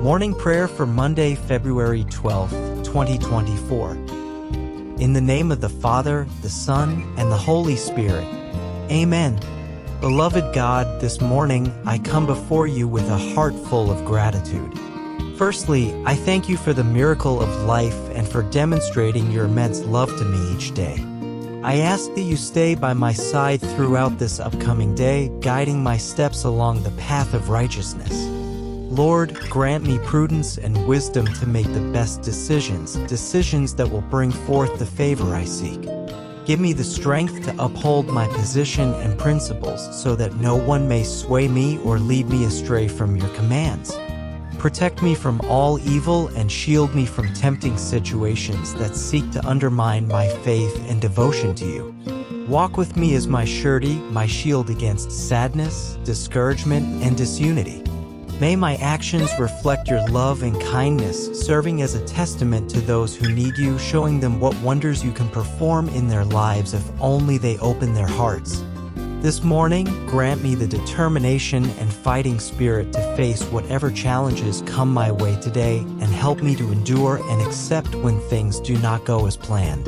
Morning Prayer for Monday, February 12, 2024. In the name of the Father, the Son, and the Holy Spirit. Amen. Beloved God, this morning I come before you with a heart full of gratitude. Firstly, I thank you for the miracle of life and for demonstrating your immense love to me each day. I ask that you stay by my side throughout this upcoming day, guiding my steps along the path of righteousness. Lord, grant me prudence and wisdom to make the best decisions that will bring forth the favor I seek. Give me the strength to uphold my position and principles so that no one may sway me or lead me astray from your commands. Protect me from all evil and shield me from tempting situations that seek to undermine my faith and devotion to you. Walk with me as my surety, my shield against sadness, discouragement, and disunity. May my actions reflect your love and kindness, serving as a testament to those who need you, showing them what wonders you can perform in their lives if only they open their hearts. This morning, grant me the determination and fighting spirit to face whatever challenges come my way today, and help me to endure and accept when things do not go as planned.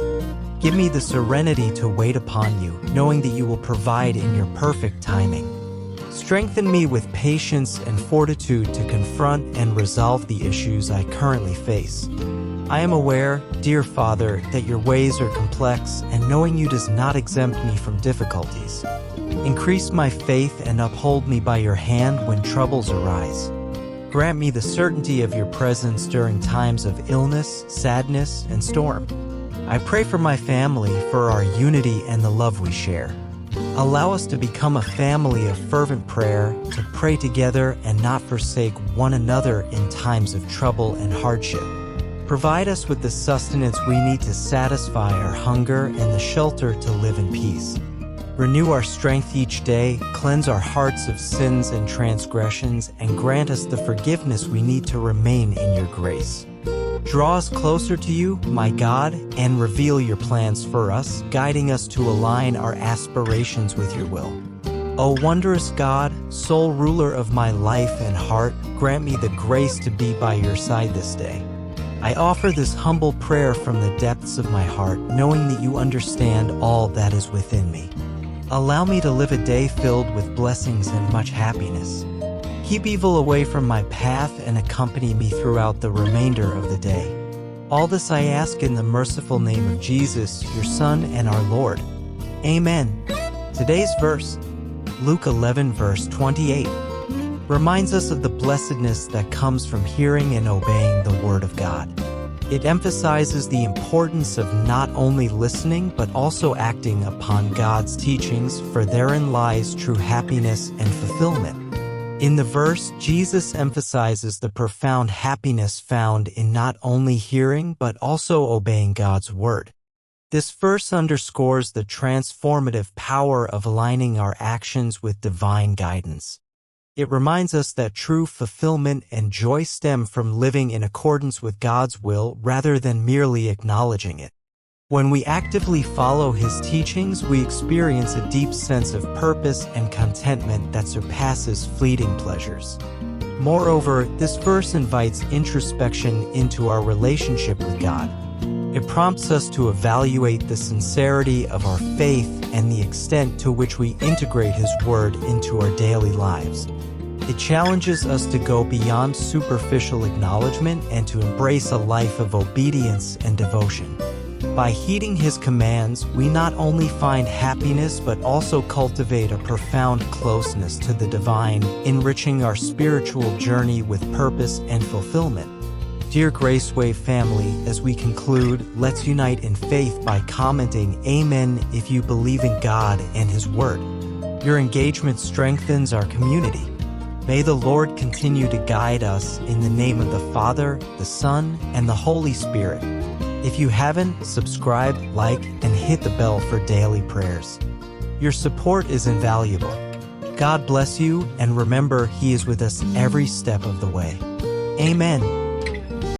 Give me the serenity to wait upon you, knowing that you will provide in your perfect timing. Strengthen me with patience and fortitude to confront and resolve the issues I currently face. I am aware, dear Father, that your ways are complex, and knowing you does not exempt me from difficulties. Increase my faith and uphold me by your hand when troubles arise. Grant me the certainty of your presence during times of illness, sadness, and storm. I pray for my family, for our unity and the love we share. Allow us to become a family of fervent prayer, to pray together and not forsake one another in times of trouble and hardship. Provide us with the sustenance we need to satisfy our hunger and the shelter to live in peace. Renew our strength each day, cleanse our hearts of sins and transgressions, and grant us the forgiveness we need to remain in your grace. Draw us closer to you, my God, and reveal your plans for us, guiding us to align our aspirations with your will. O wondrous God, sole ruler of my life and heart, grant me the grace to be by your side this day. I offer this humble prayer from the depths of my heart, knowing that you understand all that is within me. Allow me to live a day filled with blessings and much happiness. Keep evil away from my path and accompany me throughout the remainder of the day. All this I ask in the merciful name of Jesus, your Son and our Lord. Amen. Today's verse, Luke 11 verse 28, reminds us of the blessedness that comes from hearing and obeying the Word of God. It emphasizes the importance of not only listening but also acting upon God's teachings, for therein lies true happiness and fulfillment. In the verse, Jesus emphasizes the profound happiness found in not only hearing but also obeying God's word. This verse underscores the transformative power of aligning our actions with divine guidance. It reminds us that true fulfillment and joy stem from living in accordance with God's will rather than merely acknowledging it. When we actively follow his teachings, we experience a deep sense of purpose and contentment that surpasses fleeting pleasures. Moreover, this verse invites introspection into our relationship with God. It prompts us to evaluate the sincerity of our faith and the extent to which we integrate his word into our daily lives. It challenges us to go beyond superficial acknowledgement and to embrace a life of obedience and devotion. By heeding his commands, we not only find happiness but also cultivate a profound closeness to the divine, enriching our spiritual journey with purpose and fulfillment. Dear Gracewave family, as we conclude, let's unite in faith by commenting Amen if you believe in God and his word. Your engagement strengthens our community. May the Lord continue to guide us in the name of the Father, the Son, and the Holy Spirit. If you haven't, subscribe, like, and hit the bell for daily prayers. Your support is invaluable. God bless you, and remember, he is with us every step of the way. Amen.